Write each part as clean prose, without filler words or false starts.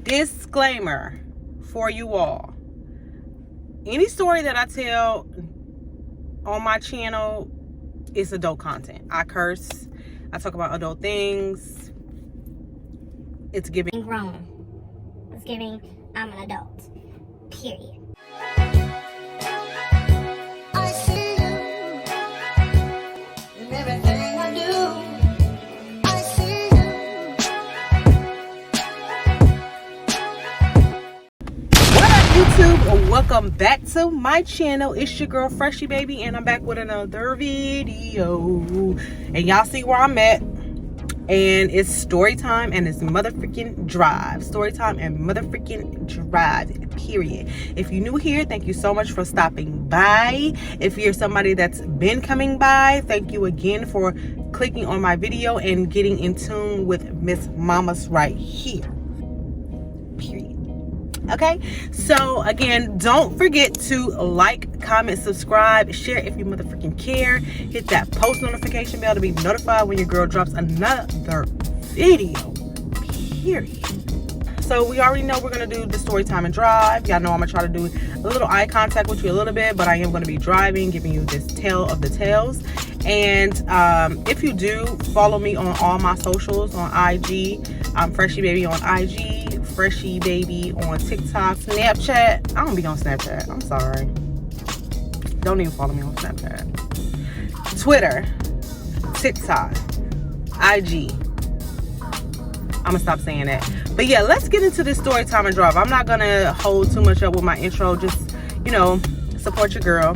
Disclaimer for you all. Any story that I tell on my channel is adult content. I curse. I talk about adult things. It's giving grown. It's giving I'm an adult. Period. I see you in everything I do. I see you. What up, YouTube? Welcome back to my channel. It's your girl Freshiebabii, and I'm back with another video. And y'all see where I'm at. And it's story time and it's motherfucking drive. Story time and motherfucking drive, period. If you're new here, thank you so much for stopping by. If you're somebody that's been coming by, thank you again for clicking on my video and getting in tune with Miss Mama's right here, period. Okay, so again, don't forget to like, comment, subscribe, share if you motherfucking care. Hit that post notification bell to be notified when your girl drops another video, period. So we already know we're gonna do the story time and drive. Y'all know I'm gonna try to do a little eye contact with you a little bit, but I am gonna be driving, giving you this tale of the tales. And if you do follow me on all my socials, on IG, I'm Freshiebabii on IG, Freshiebabii on TikTok, Snapchat. I don't be on Snapchat. I'm sorry. Don't even follow me on Snapchat. Twitter, TikTok, IG. I'm gonna stop saying that. But yeah, let's get into this story time and drive. I'm not gonna hold too much up with my intro. Just, you know, support your girl.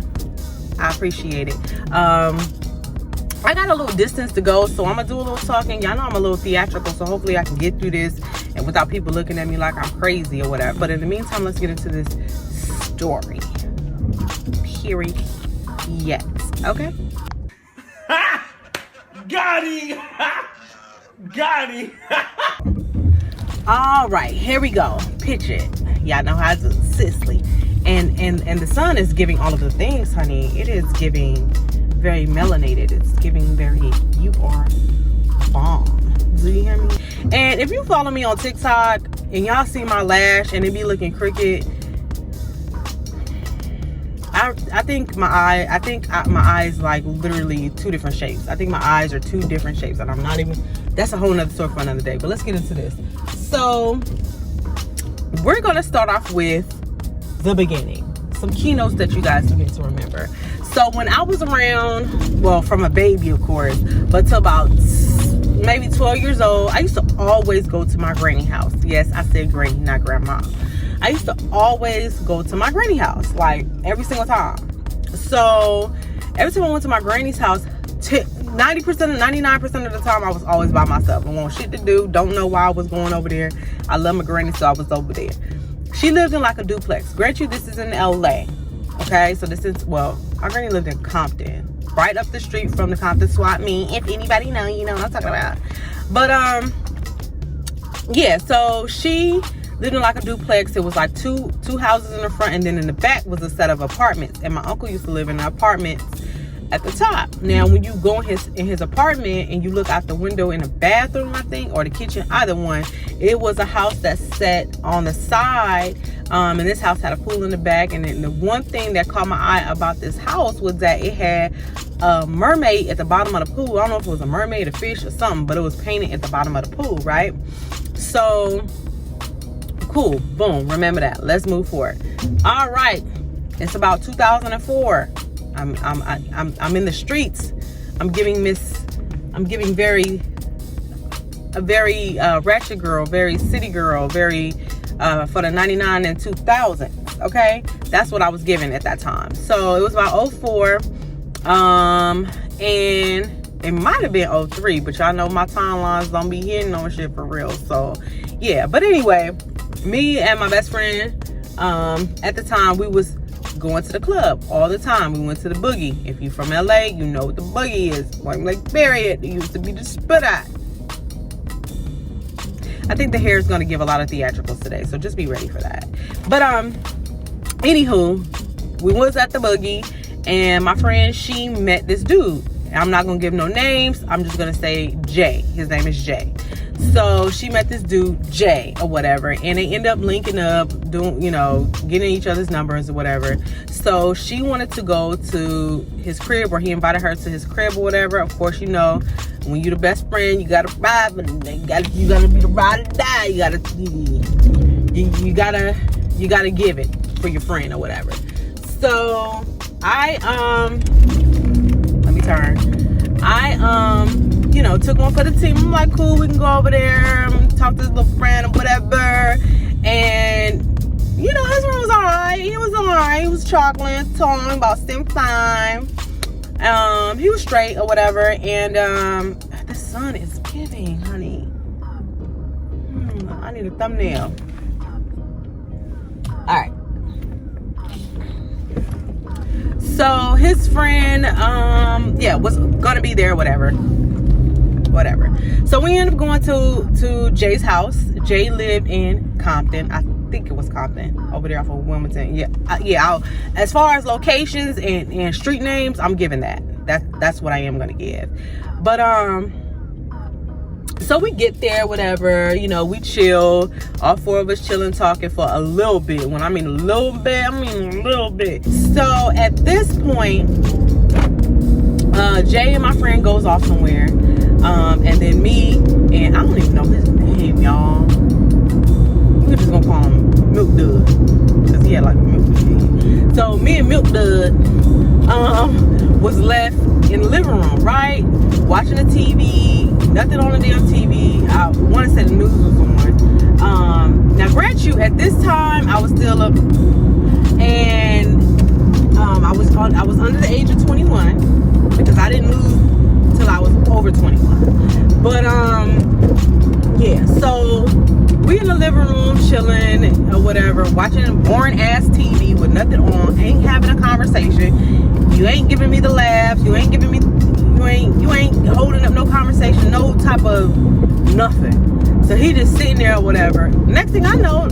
I appreciate it. I got a little distance to go, so I'm gonna do a little talking. Y'all know I'm a little theatrical, so hopefully I can get through this and without people looking at me like I'm crazy or whatever. But in the meantime, let's get into this story. Period. Yes. Okay. Got him! Got him! All right, here we go. Pitch it. Y'all know how to Cicely. And the sun is giving all of the things, honey. It is giving very melanated. It's giving very, you are bomb. Do you hear me? And if you follow me on TikTok and y'all see my lash and it be looking crooked, I think my eyes like literally two different shapes. I think my eyes are two different shapes, and I'm not even, that's a whole nother story for another day. But let's get into this. So we're gonna start off with the beginning, some keynotes that you guys need to remember. So when I was around, well, from a baby of course, but to about maybe 12 years old, I used to always go to my granny house. Yes, I said granny, not grandma. I used to always go to my granny house, like every single time. So every time I went to my granny's house, 90%, 99% of the time, I was always by myself. I want shit to do. Don't know why I was going over there. I love my granny, so I was over there. She lived in like a duplex. Grant you, this is in LA. Okay, so this is, well, our granny lived in Compton, right up the street from the Compton swap meet. If anybody know, you know what I'm talking about. But yeah, so she lived in like a duplex. It was like two houses in the front, and then in the back was a set of apartments. And my uncle used to live in the apartments at the top. Now, when you go in his apartment and you look out the window in the bathroom, I think, or the kitchen, either one, it was a house that sat on the side. And this house had a pool in the back. And then the one thing that caught my eye about this house was that it had a mermaid at the bottom of the pool. I don't know if it was a mermaid, a fish, or something, but it was painted at the bottom of the pool, right? So cool. Boom. Remember that. Let's move forward. All right. It's about 2004. I'm in the streets. I'm giving very ratchet girl, very city girl, very for the 99 and 2000. Okay, that's what I was giving at that time. So it was about 04, and it might have been 03, but y'all know my timelines don't be hitting on shit for real. So yeah, but anyway, me and my best friend at the time, we was going to the club all the time. We went to the Boogie. If you're from LA, you know what the Boogie is. Point Blank Period. It used to be the Spit Eye. I think the hair is going to give a lot of theatricals today, so just be ready for that. But anywho, we was at the Boogie, and my friend, she met this dude. I'm not going to give no names. I'm just going to say Jay. His name is Jay. So she met this dude, Jay, or whatever, and they end up linking up, doing, you know, getting each other's numbers or whatever. So she wanted to go to his crib, or he invited her to his crib or whatever. Of course, you know, when you the best friend, you gotta ride, but you gotta be the ride or die. You gotta give it for your friend or whatever. So you know, took one for the team. I'm like, cool, we can go over there, talk to this little friend or whatever. And, you know, his room was alright. He was alright. He was chocolate, talking about stem time. He was straight or whatever. And the sun is giving, honey. I need a thumbnail. Alright. So his friend, was gonna be there, whatever. So we ended up going to Jay's house. Jay lived in Compton. I think it was Compton, over there off of Wilmington. As far as locations and street names, I'm giving that. That's what I am gonna give. But so we get there, whatever, you know, we chill. All four of us chilling, talking for a little bit. When I mean a little bit, I mean a little bit. So at this point, Jay and my friend goes off somewhere. And then me, and I don't even know his name, y'all. We're just gonna call him Milk Dud, because he had like a milk dud. So me and Milk Dud was left in the living room, right? Watching the TV, nothing on the damn TV. I want to say the news was on. Now grant you, at this time I was still up, and I was under the age of 21, because I didn't lose till I was over 21. But yeah, so we in the living room chilling or whatever, watching boring ass TV with nothing on, ain't having a conversation. You ain't giving me the laughs, you ain't holding up no conversation, no type of nothing. So he just sitting there or whatever. Next thing I know,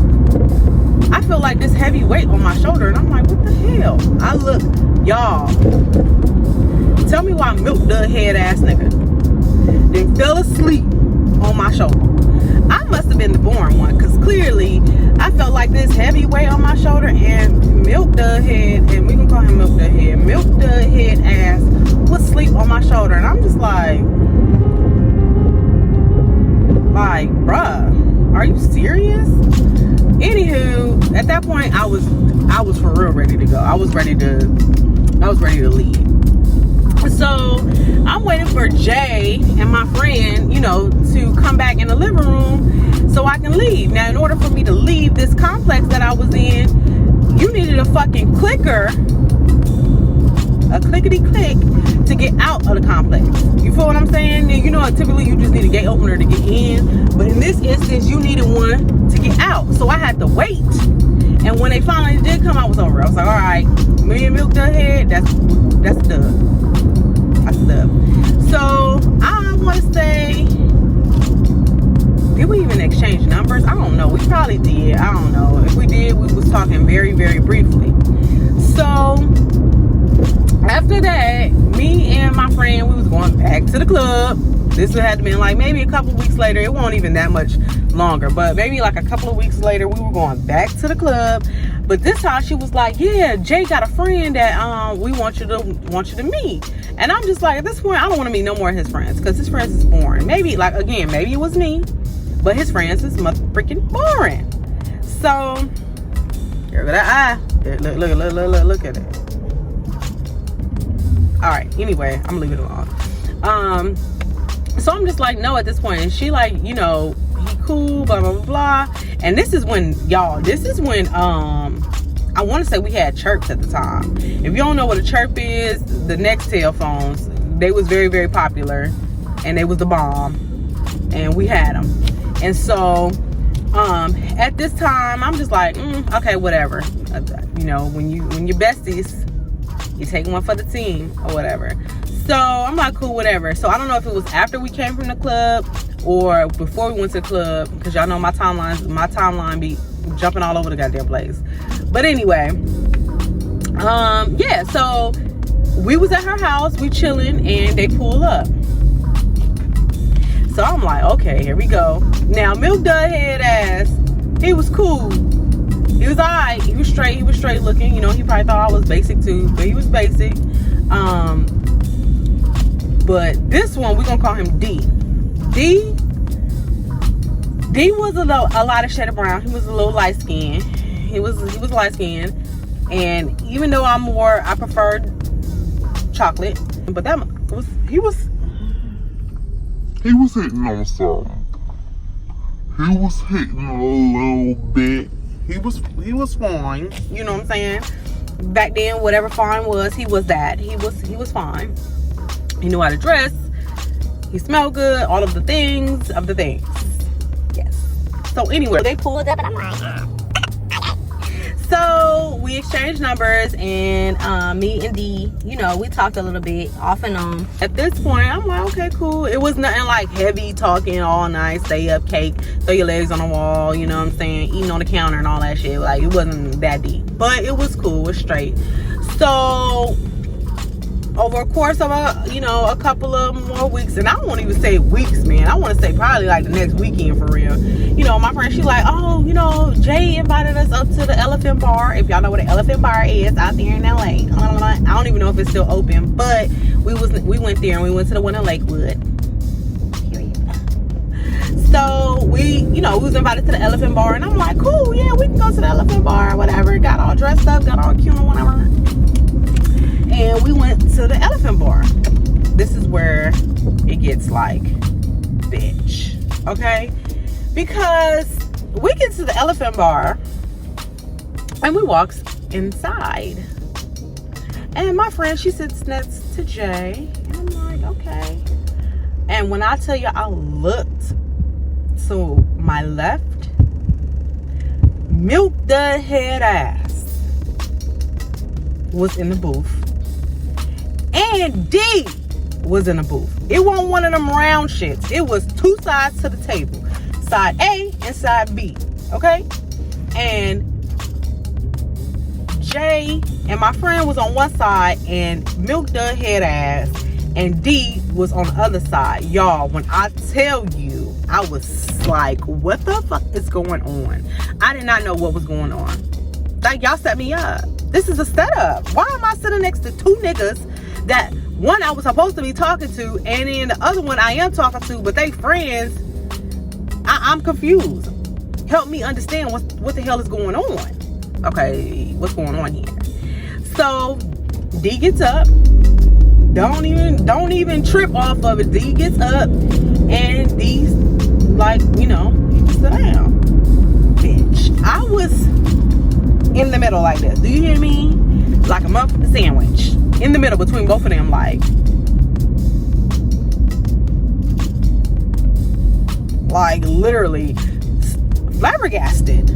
I feel like this heavy weight on my shoulder, and I'm like, what the hell? I look, y'all, tell me why Milk Dud head ass nigga then fell asleep on my shoulder. I must have been the boring one, because clearly I felt like this heavy weight on my shoulder, and Milk Dud head, and we can call him Milk Dud head, Milk Dud head ass was asleep on my shoulder. And I'm just like, bruh, are you serious? Anywho, at that point I was for real ready to go. I was ready to leave. So I'm waiting for Jay and my friend, you know, to come back in the living room so I can leave. Now, in order for me to leave this complex that I was in, you needed a fucking clicker, a clickety-click, to get out of the complex. You feel what I'm saying? You know, typically you just need a gate opener to get in, but in this instance, you needed one to get out. So I had to wait. And when they finally did come, I was over. I was like, all right, me and Milk Dud head, that's dub. So I want to say, did we even exchange numbers? I don't know. We probably did. I don't know. If we did, we was talking very, very briefly. So after that, me and my friend, we was going back to the club. This had to be like maybe a couple weeks later. It wasn't even that much longer, but maybe like a couple of weeks later, we were going back to the club. But this time she was like, yeah, Jay got a friend that we want you to meet. And I'm just like, at this point, I don't want to meet no more of his friends, because his friends is boring. Maybe, like, again, maybe it was me, but his friends is freaking boring. So here go that eye. Look at it. All right, anyway, I'm gonna leave it alone. So I'm just like, no, at this point. And she like, you know, he cool, blah, blah, blah, blah. And this is when, y'all, I want to say we had chirps at the time. If you don't know what a chirp is, the Nextel phones, they was very, very popular. And they was the bomb. And we had them. And so, at this time, I'm just like, okay, whatever. You know, when you're besties, you take one for the team or whatever. So I'm like, cool, whatever. So I don't know if it was after we came from the club or before we went to the club, because y'all know my timeline be jumping all over the goddamn place. But anyway, yeah, so we was at her house, we chilling, and they pull up. So I'm like, okay, here we go. Now, Milk Dud head ass, he was cool. He was alright. He was straight looking. You know, he probably thought I was basic too, but he was basic. But this one, we're gonna call him D. D was a lot of shaded brown. He was a little light skinned. He was light skinned, and even though I preferred chocolate, but he was hitting on something. He was hitting a little bit. He was fine. You know what I'm saying? Back then, whatever fine was, he was that. He was fine. He knew how to dress. He smelled good. All of the things. Yes. So anyway, they pulled up and I'm like, so we exchanged numbers, and me and D, you know, we talked a little bit off and on. At this point, I'm like, okay, cool. It was nothing like heavy talking all night, stay up, cake, throw your legs on the wall, you know what I'm saying, eating on the counter and all that shit. Like, it wasn't that deep, but it was cool. It was straight. So over a course of a couple of more weeks, and I don't want to even say weeks, man, I want to say probably like the next weekend for real. You know, my friend, she like, oh, you know, Jay invited us up to the Elephant Bar. If y'all know what an Elephant Bar is out there in LA, I don't even know if it's still open, but we went there, and we went to the one in Lakewood. So we was invited to the Elephant Bar, and I'm like, cool, yeah, we can go to the Elephant Bar, whatever. Got all dressed up, got all cute and whatever. And we went to the Elephant Bar. This is where it gets like, bitch, okay? Because we get to the Elephant Bar and we walks inside. And my friend, she sits next to Jay. And I'm like, okay. And when I tell you, I looked to my left, Milk Dud head ass was in the booth. And D was in the booth. It wasn't one of them round shits. It was two sides to the table. Side A and side B. Okay? And Jay and my friend was on one side, and Milk Dud head ass and D was on the other side. Y'all, when I tell you, I was like, what the fuck is going on? I did not know what was going on. Like, y'all set me up. This is a setup. Why am I sitting next to two niggas that one I was supposed to be talking to, and then the other one I am talking to, but they friends? I'm confused. Help me understand what the hell is going on. Okay, what's going on here? So D gets up. Don't even trip off of it. D gets up, and D's like, you know, you can sit down. Bitch, I was in the middle like this. Do you hear me? Like a muffin sandwich. In the middle between both of them, like literally flabbergasted.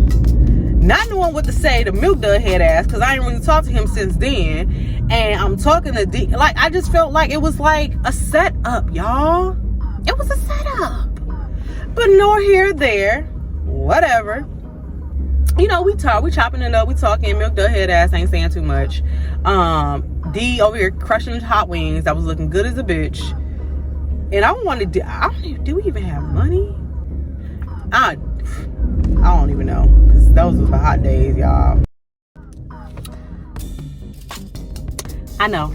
Not knowing what to say to Milk Dud head ass, because I ain't really talked to him since then. And I'm talking to D. Like, I just felt like it was like a setup, y'all. It was a setup. But nor here, there. Whatever. You know, we chopping it up, we talking. Milk Dud head ass ain't saying too much. D over here crushing hot wings. I was looking good as a bitch. And I wanted to, do we even have money? I don't even know. Cause those were the hot days, y'all. I know.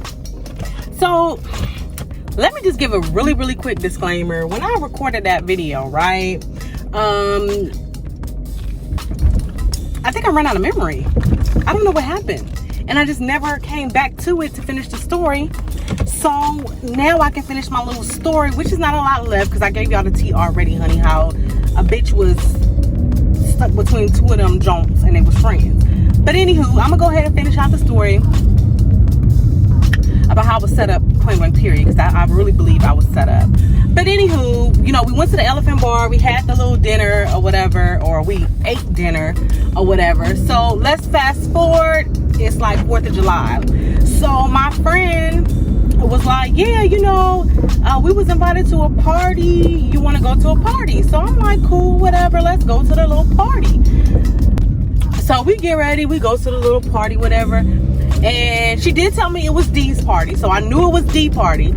So, let me just give a really, really quick disclaimer. When I recorded that video, right? I think I ran out of memory. I don't know what happened. And I just never came back to it to finish the story. So now I can finish my little story, which is not a lot left, because I gave y'all the tea already, honey, how a bitch was stuck between two of them jonks and they was friends. But anywho, I'm gonna go ahead and finish out the story about how I was set up, point blank period, because I really believe I was set up. But anywho, you know, we went to the Elephant Bar, we had the little dinner or whatever, or we ate dinner or whatever. So let's fast forward. It's like 4th of July. So my friend was like, yeah, you know, we was invited to a party. You want to go to a party? So I'm like, cool, whatever. Let's go to the little party. So we get ready. We go to the little party, whatever. And she did tell me it was D's party. So I knew it was D party.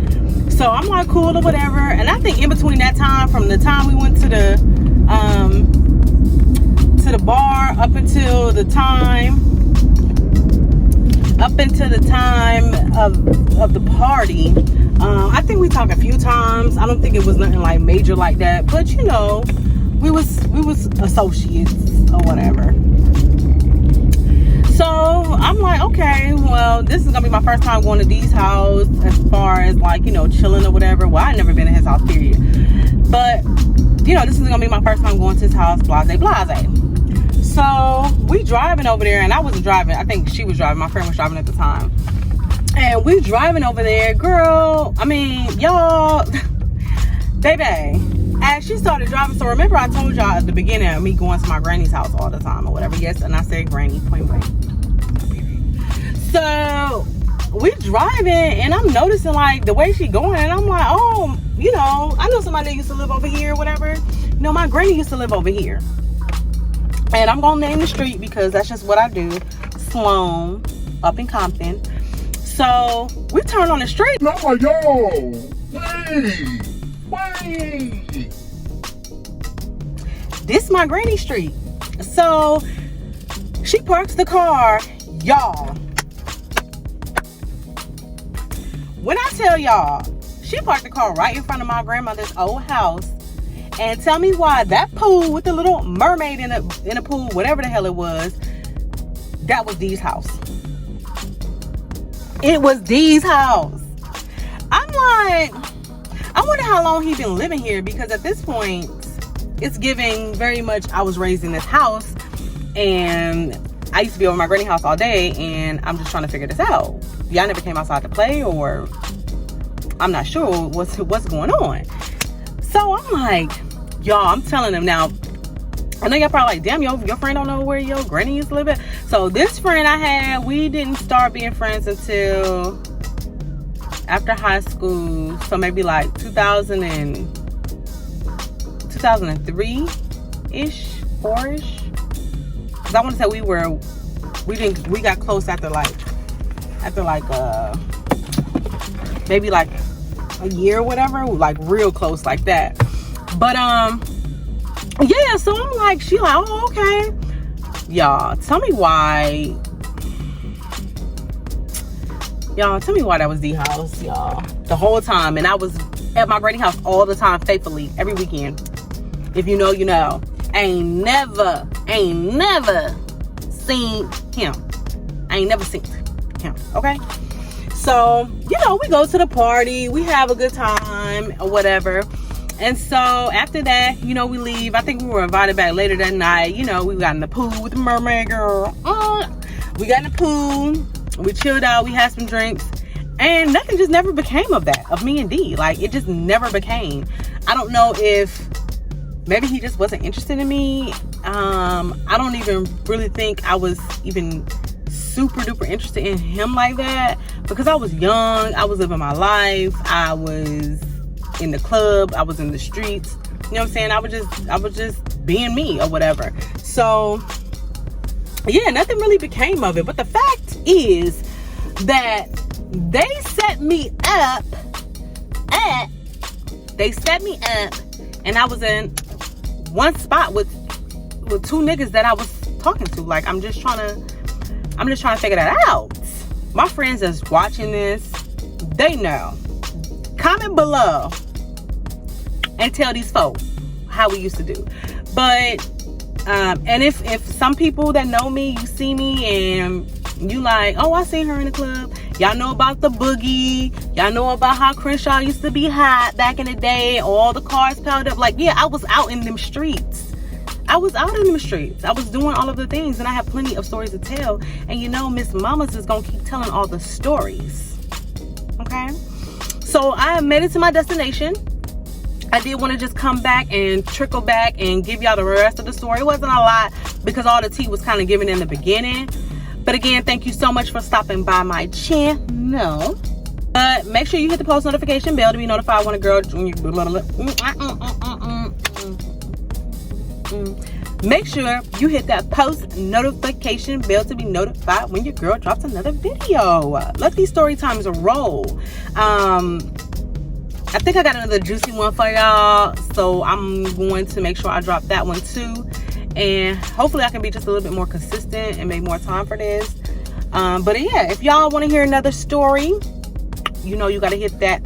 So I'm like, cool or whatever. And I think in between that time, from the time we went to the bar up until the time of the party, I think we talked a few times. I don't think it was nothing like major like that, but you know, we was associates or whatever. So I'm like, okay, well, this is gonna be my first time going to D's house as far as like, you know, chilling or whatever. Well, I never been to his house, period. But you know, this is gonna be my first time going to his house, blase blase. So we driving over there, and I wasn't driving. I think she was driving. My friend was driving at the time. And we driving over there, girl. I mean, y'all, baby. As she started driving, so remember I told y'all at the beginning of me going to my granny's house all the time or whatever. Yes, and I said granny, point blank. So we driving, and I'm noticing like the way she going, and I'm like, oh, you know, I know somebody that used to live over here or whatever. You know, my granny used to live over here. And I'm gonna name the street because that's just what I do. Sloan, up in Compton. So we turn on the street. No, yo, wait. This my granny street. So she parks the car, y'all. When I tell y'all, she parked the car right in front of my grandmother's old house. And tell me why that pool with the little mermaid in the pool, whatever the hell it was, that was Dee's house. It was Dee's house. I'm like, I wonder how long he been living here, because at this point, it's giving very much I was raised in this house, and I used to be over my granny house all day, and I'm just trying to figure this out. Y'all never came outside to play, or I'm not sure what's going on. So I'm like, y'all, I'm telling them now. I know y'all probably like, damn, your friend don't know where your granny used to live at. So this friend I had, we didn't start being friends until after high school. So maybe like 2003-ish, 4-ish. Cause I want to say we got close after maybe like a year or whatever, like real close like that. But yeah, so I'm like, she like, oh, okay. Y'all, tell me why that was the house, y'all, the whole time. And I was at my granny house all the time, faithfully, every weekend. If you know, you know. Ain't never seen him. Okay? So, you know, we go to the party, we have a good time or whatever. And so after that, you know, we leave. I think we were invited back later that night. You know, we got in the pool with the mermaid girl. We got in the pool, we chilled out, we had some drinks, and nothing just never became of that, of me and D. Like, it just never became. I don't know if maybe he just wasn't interested in me. I don't even really think I was even super duper interested in him like that, because I was young, I was living my life, I was in the club, I was in the streets, you know what I'm saying? I was just being me or whatever. So yeah, nothing really became of it. But the fact is that they set me up, and I was in one spot with two niggas that I was talking to. Like, I'm just trying to figure that out. My friends that's watching this, they know. Comment below and tell these folks how we used to do. But and if some people that know me, you see me and you like, oh, I seen her in the club. Y'all know about the boogie. Y'all know about how Crenshaw used to be hot back in the day. All the cars piled up. Like, yeah, I was out in them streets. I was doing all of the things, and I have plenty of stories to tell. And you know, Miss Mamas is gonna keep telling all the stories. Okay? So I made it to my destination. I did want to just come back and trickle back and give y'all the rest of the story. It wasn't a lot because all the tea was kind of given in the beginning. But again, thank you so much for stopping by my channel. But make sure you hit the post notification bell to be notified when a girl... Make sure you hit that post notification bell to be notified when your girl drops another video. Let these story times roll. I think I got another juicy one for y'all, so I'm going to make sure I drop that one too, and hopefully I can be just a little bit more consistent and make more time for this. But yeah, if y'all want to hear another story, you know you got to hit that